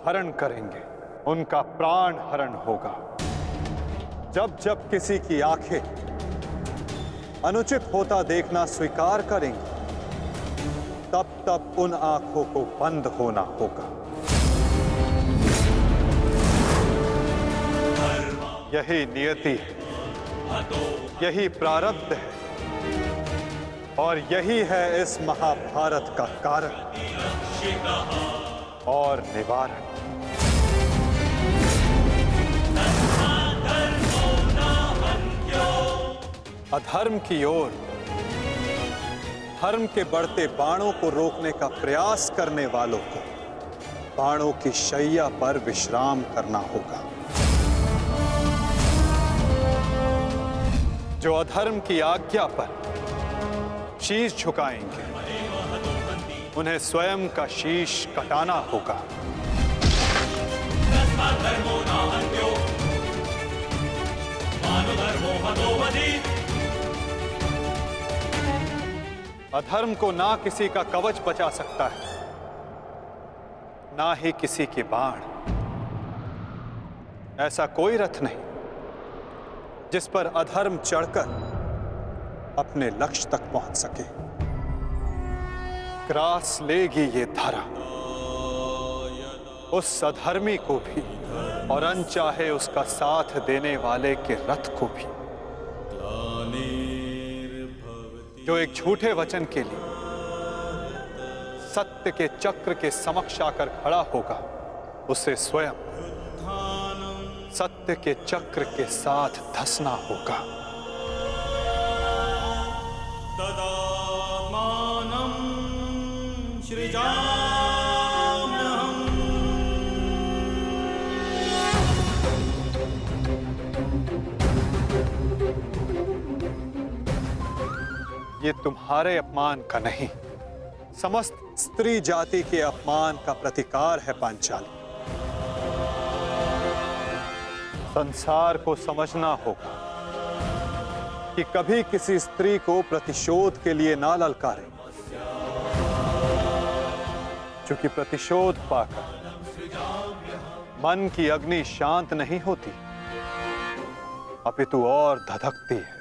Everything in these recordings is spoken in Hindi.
हरण करेंगे, उनका प्राण हरण होगा। जब जब किसी की आंखें अनुचित होता देखना स्वीकार करेंगी, तब तब उन आंखों को बंद होना होगा। यही नियति है, यही प्रारब्ध है, और यही है इस महाभारत का कारण और निवारण। अधर्म की ओर धर्म के बढ़ते बाणों को रोकने का प्रयास करने वालों को बाणों की शैया पर विश्राम करना होगा। जो अधर्म की आज्ञा पर शीश झुकाएंगे, उन्हें स्वयं का शीश कटाना होगा। अधर्म को ना किसी का कवच बचा सकता है, ना ही किसी के बाण। ऐसा कोई रथ नहीं जिस पर अधर्म चढ़कर अपने लक्ष्य तक पहुंच सके। ग्रास लेगी ये धरा उस अधर्मी को भी, और अनचाहे उसका साथ देने वाले के रथ को भी। जो एक झूठे वचन के लिए सत्य के चक्र के समक्ष आकर खड़ा होगा, उसे स्वयं सत्य के चक्र के साथ धंसना होगा। ये तुम्हारे अपमान का नहीं, समस्त स्त्री जाति के अपमान का प्रतिकार है पांचाली। संसार को समझना होगा कि कभी किसी स्त्री को प्रतिशोध के लिए ना ललकारें, क्योंकि प्रतिशोध पाकर मन की अग्नि शांत नहीं होती, अपितु और धधकती है।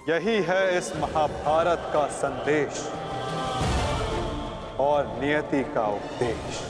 यही है इस महाभारत का संदेश और नियति का उपदेश।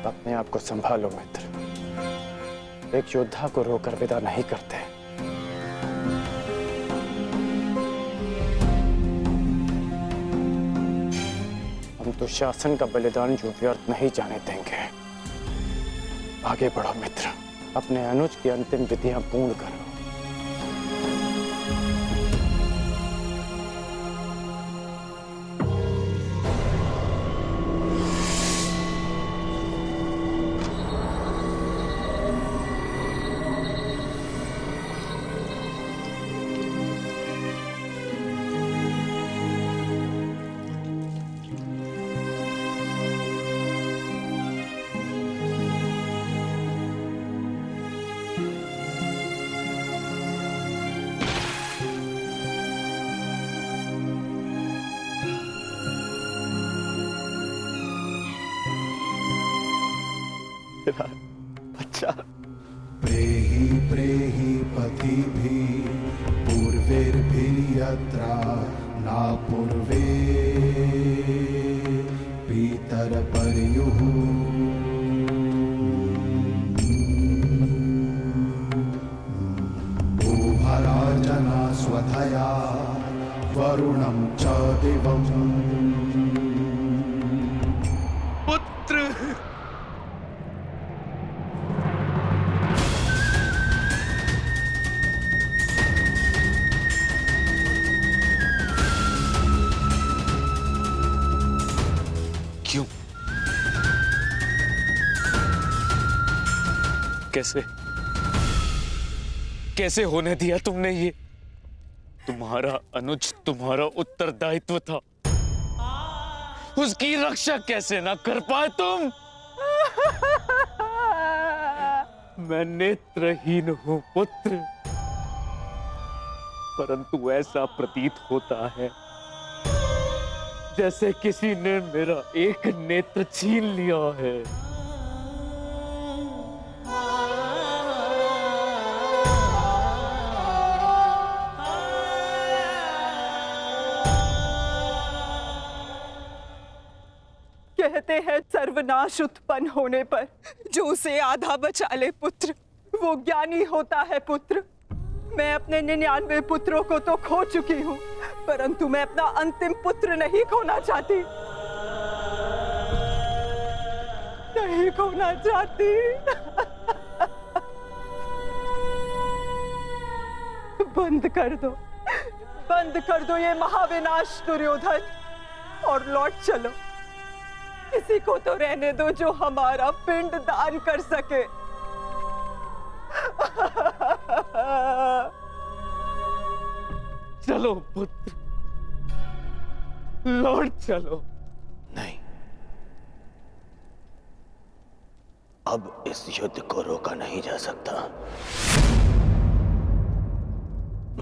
अपने आप को संभालो मित्र, एक योद्धा को रोकर विदा नहीं करते। हम तो शासन का बलिदान जो व्यर्थ नहीं जाने देंगे। आगे बढ़ो मित्र, अपने अनुज की अंतिम विधियां पूर्ण करो। अच्छा, प्रेहि प्रेहि पतिभिः पूर्वैर्भिर्यत्र न पूर्वे पितरपर्युः भूभराजना स्वधया वरुणं च दिवम् क्यों? कैसे होने दिया तुमने ये? तुम्हारा अनुज तुम्हारा उत्तरदायित्व था, उसकी रक्षा कैसे ना कर पाए तुम? मैं नेत्रहीन हूं पुत्र, परंतु ऐसा प्रतीत होता है जैसे किसी ने मेरा एक नेत्र छीन लिया है। कहते हैं सर्वनाश उत्पन्न होने पर जो उसे आधा बचा ले पुत्र, वो ज्ञानी होता है पुत्र। मैं अपने 99 पुत्रों को तो खो चुकी हूँ, परंतु मैं अपना अंतिम पुत्र नहीं खोना चाहती, नहीं खोना चाहती। बंद कर दो ये महाविनाश दुर्योधन, और लौट चलो। किसी को तो रहने दो जो हमारा पिंड दान कर सके। चलो पुत्र, लौट चलो। नहीं, अब इस युद्ध को रोका नहीं जा सकता।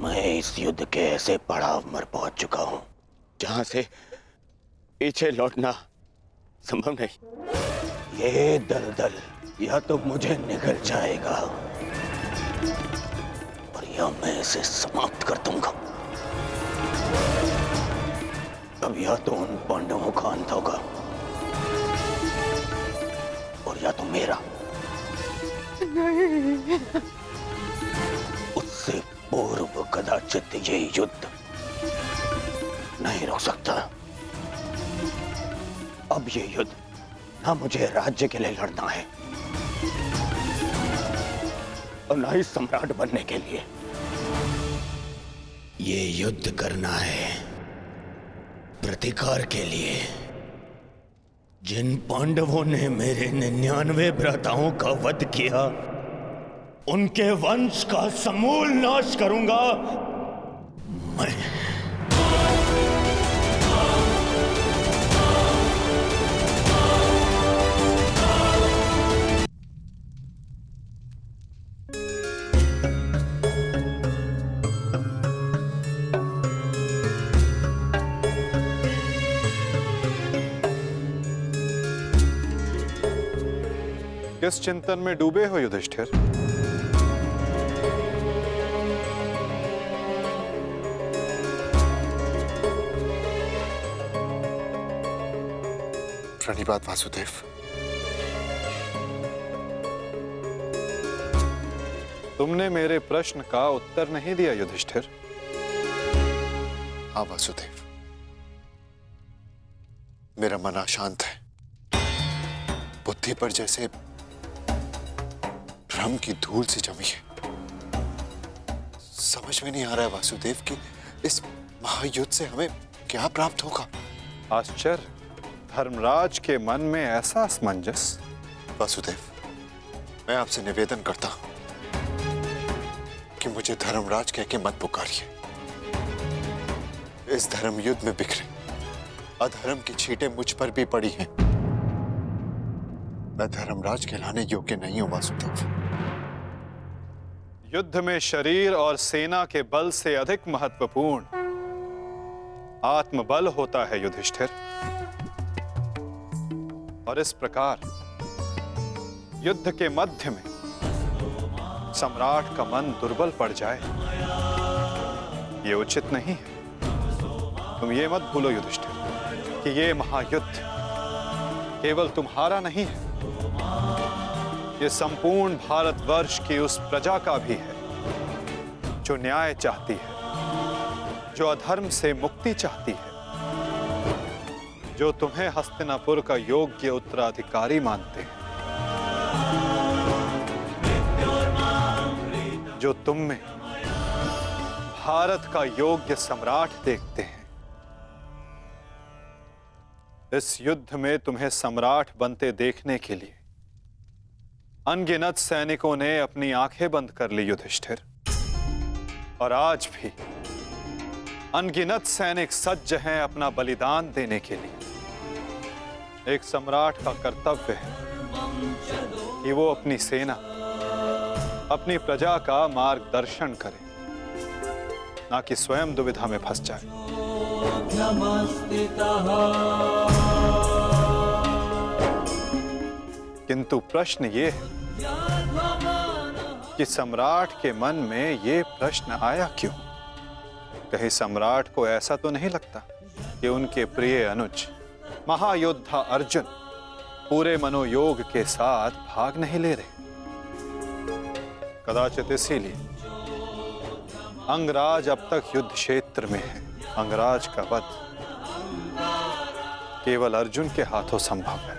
मैं इस युद्ध के ऐसे पड़ाव पर पहुंच चुका हूं जहां से पीछे लौटना संभव नहीं। ये दलदल या तो मुझे निगल जाएगा और या मैं इसे समाप्त कर दूंगा। अब या तो उन पांडवों का अंत होगा और या तो मेरा। नहीं, उससे पूर्व कदाचित ये युद्ध नहीं रुक सकता। अब ये युद्ध ना मुझे राज्य के लिए लड़ना है और ना ही सम्राट बनने के लिए। ये युद्ध करना है प्रतिकार के लिए। जिन पांडवों ने मेरे 99 भ्राताओं का वध किया, उनके वंश का समूल नाश करूंगा मैं। किस चिंतन में डूबे हो युधिष्ठिर? प्रणिपात वासुदेव। तुमने मेरे प्रश्न का उत्तर नहीं दिया युधिष्ठिर। हाँ वासुदेव, मेरा मन अशांत है। बुद्धि पर जैसे भ्रम की धूल सी जमी है। समझ में नहीं आ रहा है वासुदेव कि इस महायुद्ध से हमें क्या प्राप्त होगा। आश्चर्य, धर्मराज के मन में ऐसा असमंजस। वासुदेव, मैं आपसे निवेदन करता हूं कि मुझे धर्मराज कह के मत पुकारिए। इस धर्म युद्ध में बिखरे अधर्म की छींटें मुझ पर भी पड़ी हैं। मैं धर्मराज कहलाने योग्य नहीं हूं वासुदेव। युद्ध में शरीर और सेना के बल से अधिक महत्वपूर्ण आत्मबल होता है युधिष्ठिर। और इस प्रकार युद्ध के मध्य में सम्राट का मन दुर्बल पड़ जाए, यह उचित नहीं है। तुम ये मत भूलो युधिष्ठिर कि ये महायुद्ध केवल तुम्हारा नहीं है, ये संपूर्ण भारतवर्ष की उस प्रजा का भी है जो न्याय चाहती है, जो अधर्म से मुक्ति चाहती है, जो तुम्हें हस्तिनापुर का योग्य उत्तराधिकारी मानते हैं, जो तुम में भारत का योग्य सम्राट देखते हैं। इस युद्ध में तुम्हें सम्राट बनते देखने के लिए अनगिनत सैनिकों ने अपनी आंखें बंद कर ली युधिष्ठिर, और आज भी अनगिनत सैनिक सज्ज हैं अपना बलिदान देने के लिए। एक सम्राट का कर्तव्य है कि वो अपनी सेना, अपनी प्रजा का मार्गदर्शन करे, ना कि स्वयं दुविधा में फंस जाए। किंतु प्रश्न ये है कि सम्राट के मन में ये प्रश्न आया क्यों? कहीं सम्राट को ऐसा तो नहीं लगता कि उनके प्रिय अनुज महायोद्धा अर्जुन पूरे मनोयोग के साथ भाग नहीं ले रहे? कदाचित इसीलिए अंगराज अब तक युद्ध क्षेत्र में है। अंगराज का वध केवल अर्जुन के हाथों संभव है।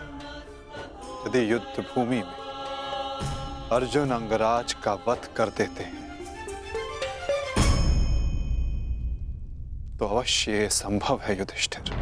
यदि युद्ध भूमि में अर्जुन अंगराज का वध कर देते हैं तो अवश्य ये संभव है युधिष्ठिर।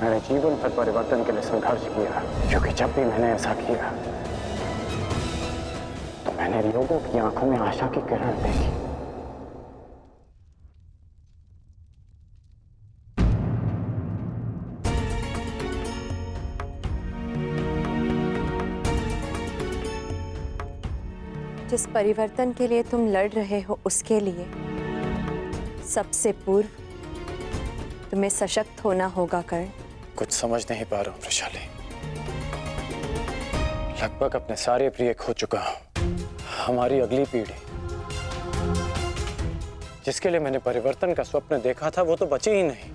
मैंने जीवन भर परिवर्तन के लिए संघर्ष किया, क्योंकि जब भी मैंने ऐसा किया तो मैंने लोगों की आंखों में आशा की किरण देखी। जिस परिवर्तन के लिए तुम लड़ रहे हो उसके लिए सबसे पूर्व तुम्हें सशक्त होना होगा कर्ण। कुछ समझ नहीं पा रहा हूं वृषाली। लगभग अपने सारे प्रिय खो चुका हूं। हमारी अगली पीढ़ी जिसके लिए मैंने परिवर्तन का स्वप्न देखा था वो तो बची ही नहीं।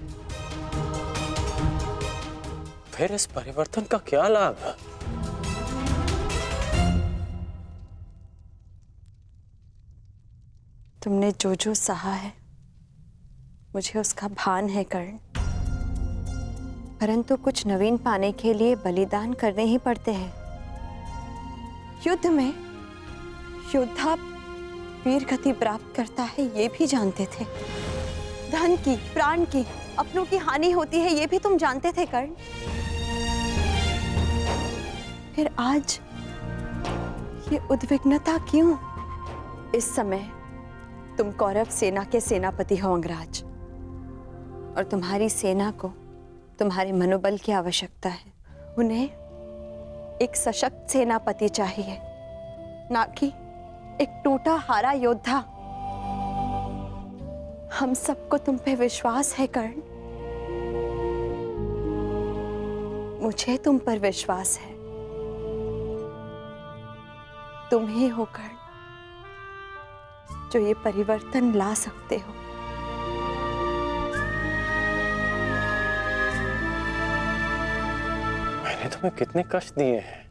फिर इस परिवर्तन का क्या लाभ? तुमने जो जो सहा है मुझे उसका भान है कर्ण, परंतु कुछ नवीन पाने के लिए बलिदान करने ही पड़ते हैं। युद्ध में योद्धा वीर गति प्राप्त करता है ये भी जानते थे। धन की, प्राण की, अपनों की हानि होती है ये भी तुम जानते थे कर्ण। फिर आज ये उद्विग्नता क्यों? इस समय तुम कौरव सेना के सेनापति हो अंगराज, और तुम्हारी सेना को तुम्हारे मनोबल की आवश्यकता है। उन्हें एक सशक्त सेनापति चाहिए, ना कि एक टूटा हारा योद्धा। हम सबको तुम पे विश्वास है कर्ण, मुझे तुम पर विश्वास है। तुम ही हो कर्ण जो ये परिवर्तन ला सकते हो। मैंने तुम्हें कितने कष्ट दिए हैं,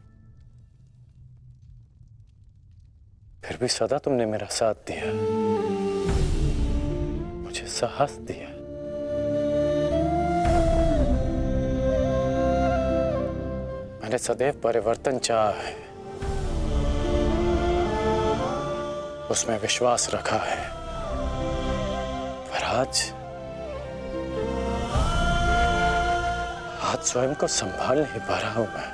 फिर भी सदा तुमने मेरा साथ दिया, मुझे साहस दिया। मैंने सदैव परिवर्तन चाहा है, उसमें विश्वास रखा है, पर आज स्वयं को संभाल नहीं पा रहा हूं मैं।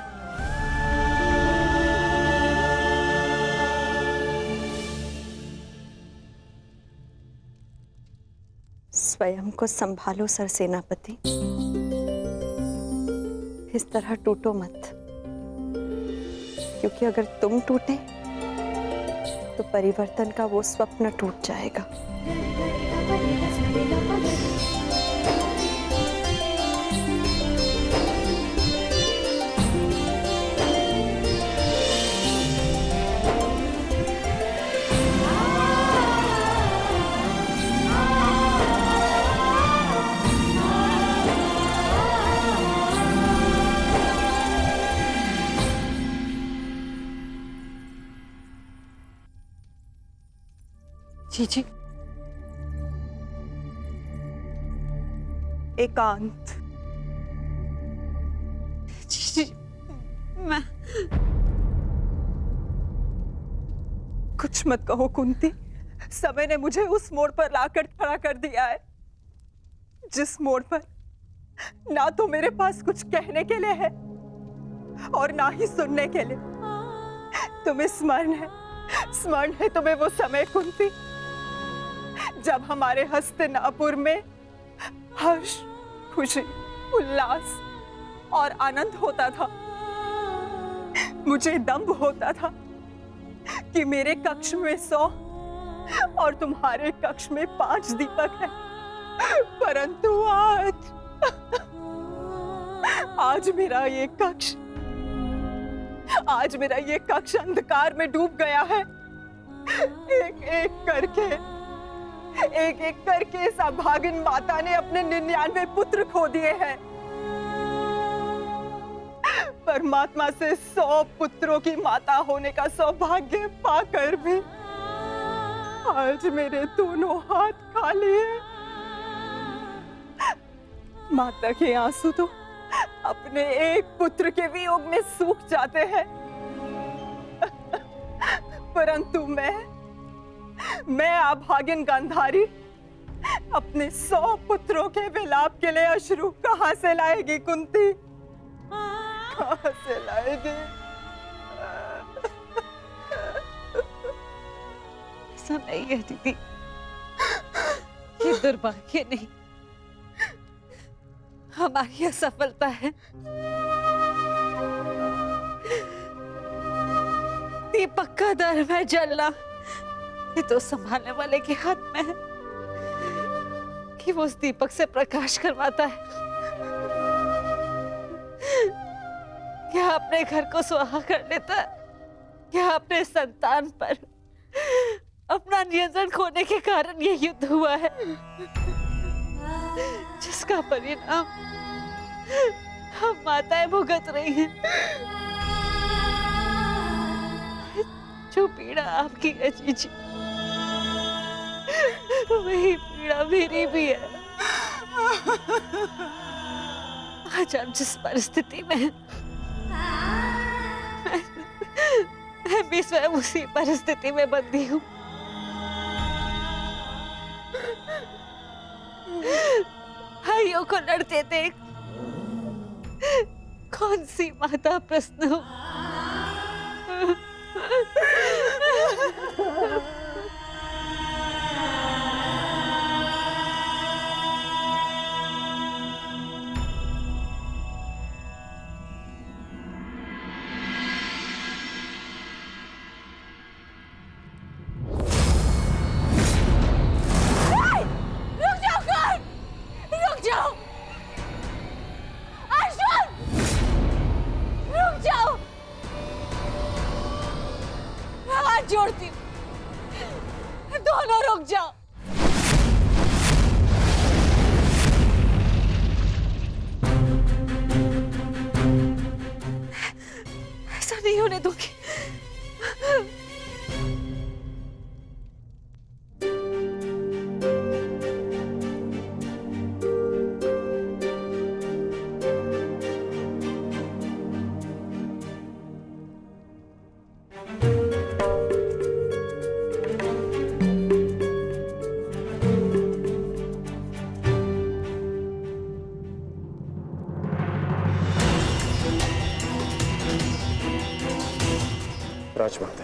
स्वयं को संभालो सरसेनापति, इस तरह टूटो मत, क्योंकि अगर तुम टूटे तो परिवर्तन का वो स्वप्न टूट जाएगा। जी। एकांत। जी, मैं कुछ मत कहो कुंती। समय ने मुझे उस मोड़ पर लाकर खड़ा कर दिया है जिस मोड़ पर ना तो मेरे पास कुछ कहने के लिए है और ना ही सुनने के लिए। तुम्हें स्मरण है तुम्हें वो समय कुंती जब हमारे हस्तिनापुर में हर्ष, खुशी, उल्लास और आनंद होता था। मुझे दंभ होता था कि मेरे कक्ष में 100 और तुम्हारे कक्ष में 5 दीपक हैं। परंतु आज मेरा ये कक्ष अंधकार में डूब गया है। एक एक करके इस अभागिन माता ने अपने 99 पुत्र खो दिए हैं। परमात्मा से 100 पुत्रों की माता होने का सौभाग्य पाकर भी आज मेरे दोनों हाथ खाली हैं। माता के आंसू तो अपने एक पुत्र के वियोग में सूख जाते हैं, परंतु मैं अभागिन गांधारी अपने 100 पुत्रों के विलाप के लिए अश्रु कहां से लाएगी कुंती? कहां से लाएगी? ऐसा नहीं है दीदी, ये दुर्भाग्य नहीं, हमारी असफलता है। दीपक का दर में जलना ये तो संभालने वाले के हाथ में है कि वो उस दीपक से प्रकाश करवाता है या अपने घर को सुहा कर लेता है या अपने संतान पर अपना नियंत्रण खोने के कारण ये युद्ध हुआ है जिसका परिणाम हम माताएं भुगत रही हैं। जो पीड़ा आपकी है जीजी, वही पीड़ा मेरी भी है। आज हम जिस परिस्थिति में हैं, मैं भी स्वयं उसी परिस्थिति में बंधी हूँ। भाइयों को लड़ते देख कौन सी माता प्रश्न हो। जोड़ती हूँ, दोनों रुक जाओ। ऐसा नहीं होने दूंगी। राजमाता,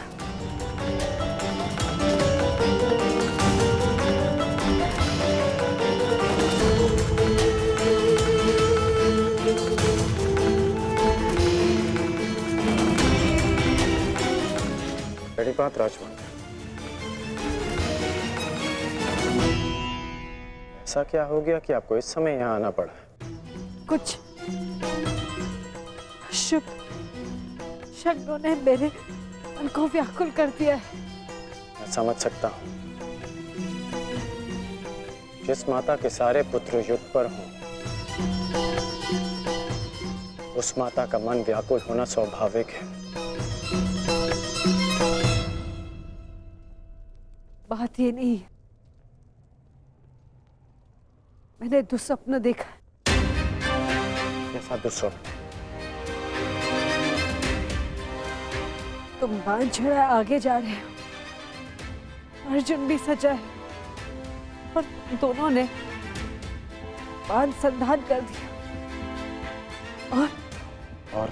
बड़ी बात राजमाता, ऐसा क्या हो गया कि आपको इस समय यहाँ आना पड़ा? कुछ शुभ क्षणों ने मेरे मन को व्याकुल कर दिया है। मैं समझ सकता हूँ। जिस माता के सारे पुत्र युद्ध पर हों, उस माता का मन व्याकुल होना स्वाभाविक है। बात बात ये नहीं है। मैंने दुस्वप्न देखा है। कैसा दुस्वप्न? तुम बांध चढ़ा आगे जा रहे हो, अर्जुन भी सजा है, और तुम दोनों ने बांध संधान कर दिया। और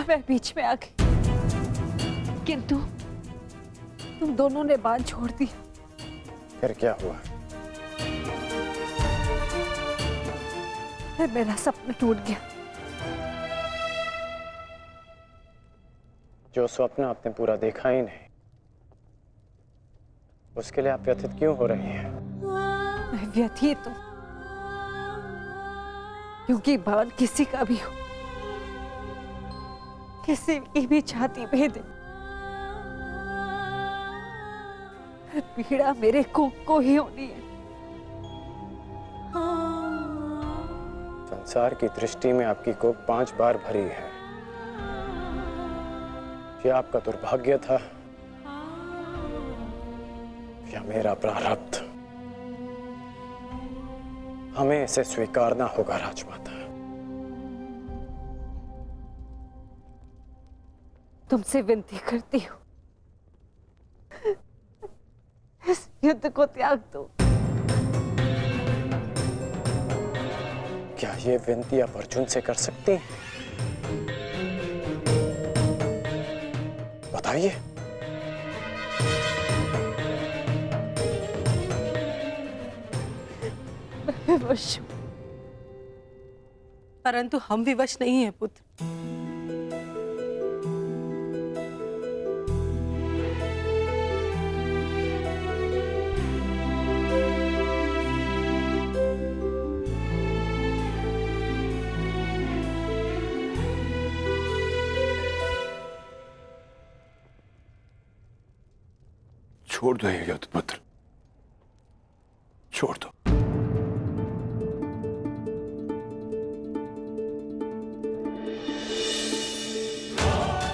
मैं बीच में आ गई, किंतु तुम दोनों ने बांध छोड़ दिया। फिर क्या हुआ? फिर मेरा सपना टूट गया। जो स्वप्न आपने पूरा देखा ही नहीं, उसके लिए आप व्यथित क्यों हो रही हैं? मैं व्यथित हूं क्योंकि बाण किसी का भी हो, किसी की भी छाती भेदे, पीड़ा मेरे को ही होनी है। संसार की दृष्टि में आपकी कोख 5 बार भरी है। यह आपका दुर्भाग्य था या मेरा प्रारब्ध? हमें इसे स्वीकारना होगा राजमाता। तुमसे विनती करती हूँ, इस युद्ध को त्याग दो। क्या ये विनती आप अर्जुन से कर सकती हैं? बताइए। मैं विवश हूं। परंतु हम विवश नहीं हैं पुत्र। छोड़ दो ये युद्ध पुत्र, छोड़ दो।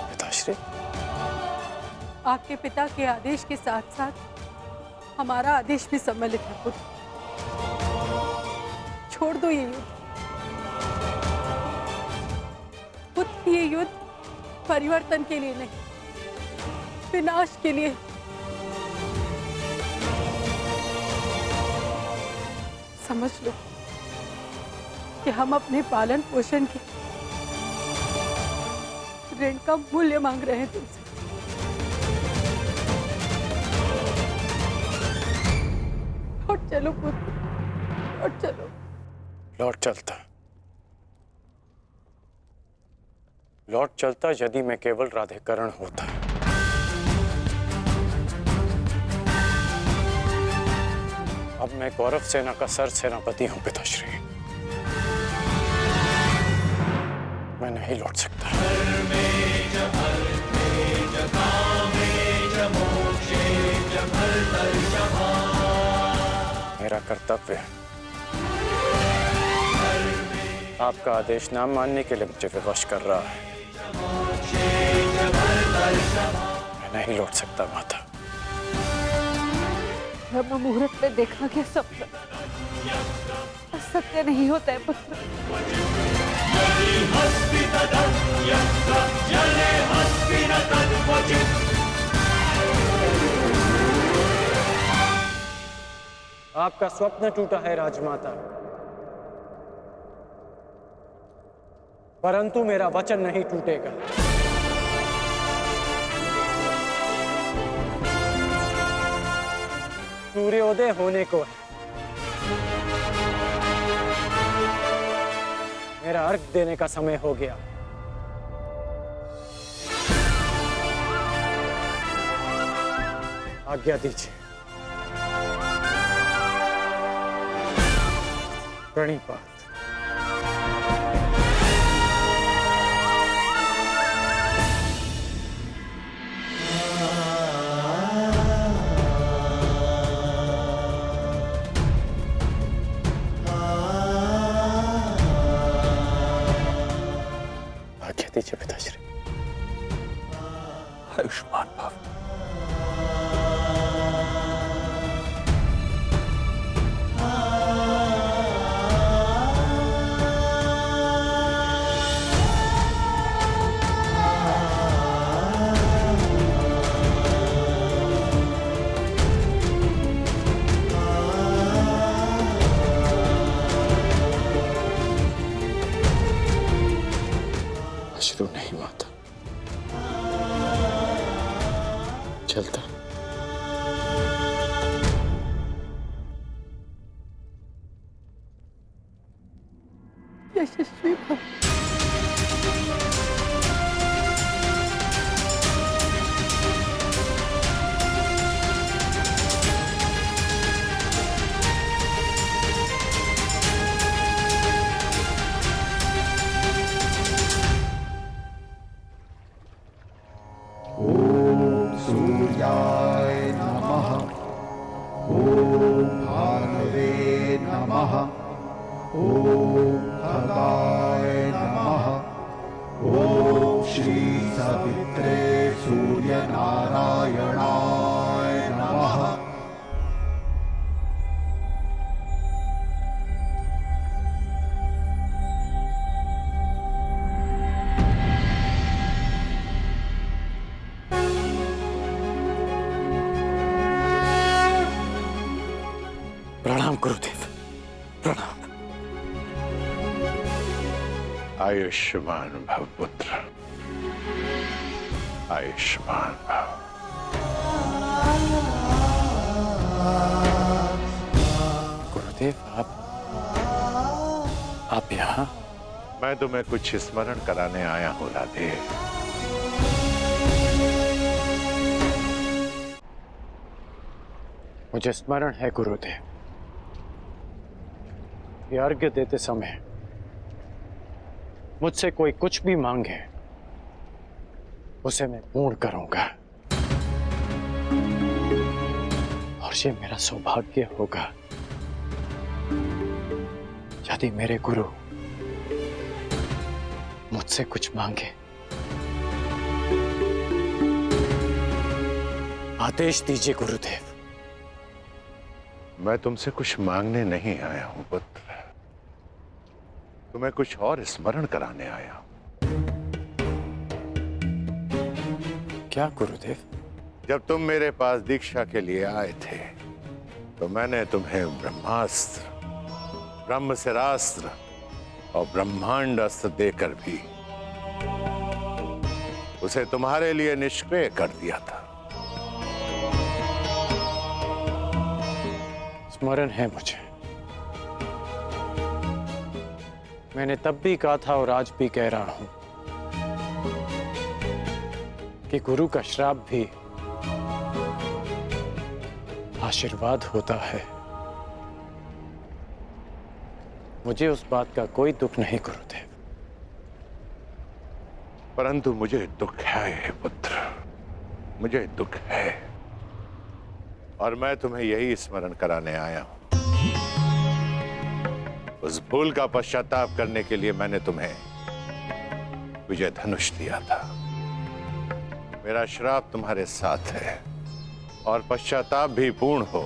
पिताश्री, आपके पिता के आदेश के साथ साथ हमारा आदेश भी सम्मिलित है पुत्र। छोड़ दो ये युद्ध पुत्र। ये युद्ध परिवर्तन के लिए नहीं, विनाश के लिए। समझ लो कि हम अपने पालन पोषण के ऋण का मूल्य मांग रहे हैं तुमसे। लौट चलो पुत्र, लौट चलो। लौट चलता, लौट चलता यदि मैं केवल राधेकरण होता। अब मैं कौरव सेना का सर सेनापति हूं पिताश्री। मैं नहीं लौट सकता। मेरा कर्तव्य आपका आदेश न मानने के लिए मुझे विवश कर रहा है। मैं नहीं लौट सकता माता। ब्रह्म मुहूर्त में देखा गया सपना सत्य नहीं होता है पुत्र। आपका स्वप्न टूटा है राजमाता, परंतु मेरा वचन नहीं टूटेगा। सूर्योदय होने को है। मेरा अर्घ देने का समय हो गया। आज्ञा दीजिए। प्रणिपात। आज्ञा दीजिए पिताश्री। आयुष्मान भव। अश्रु नहीं माता, चलता। यशस्वी भव। सूर्याय नमः। ॐ भानवे नमः। ॐ खगाय नमः। ॐ श्री सवित्रे सूर्यनारायणाय नमः। प्रणाम गुरुदेव, प्रणाम। आयुष्मान भव पुत्र, आयुष्मान भव। गुरुदेव, आप यहाँ? मैं तुम्हें कुछ स्मरण कराने आया हूँ राधे। मुझे स्मरण है गुरुदेव, ये अर्घ्य देते समय मुझसे कोई कुछ भी मांगे उसे मैं पूर्ण करूंगा, और ये मेरा सौभाग्य होगा यदि मेरे गुरु मुझसे कुछ मांगे। आदेश दीजिए गुरुदेव। मैं तुमसे कुछ मांगने नहीं आया हूं पुत्र, तुम्हें कुछ और स्मरण कराने आया हूं। क्या गुरुदेव? जब तुम मेरे पास दीक्षा के लिए आए थे तो मैंने तुम्हें ब्रह्मास्त्र, ब्रह्मशिरास्त्र और ब्रह्मांड अस्त्र देकर भी उसे तुम्हारे लिए निष्क्रिय कर दिया था। स्मरण है मुझे, मैंने तब भी कहा था और आज भी कह रहा हूं कि गुरु का श्राप भी आशीर्वाद होता है। मुझे उस बात का कोई दुख नहीं गुरुदेव। परंतु मुझे दुख है पुत्र, मुझे दुख है, और मैं तुम्हें यही स्मरण कराने आया हूं। उस भूल का पश्चाताप करने के लिए मैंने तुम्हें विजय धनुष दिया था। मेरा श्राप तुम्हारे साथ है और पश्चाताप भी पूर्ण हो।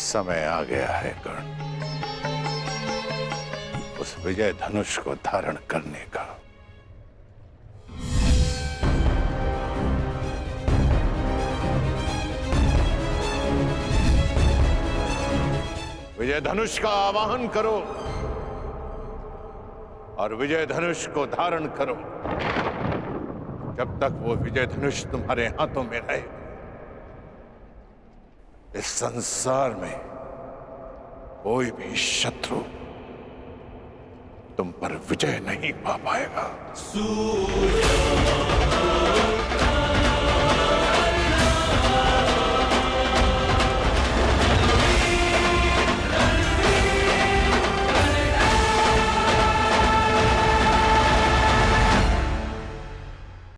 समय आ गया है कर्ण, उस विजय धनुष को धारण करने का। विजय धनुष का आवाहन करो और विजय धनुष को धारण करो। जब तक वो विजय धनुष तुम्हारे हाथों में रहे, इस संसार में कोई भी शत्रु तुम पर विजय नहीं पा पाएगा।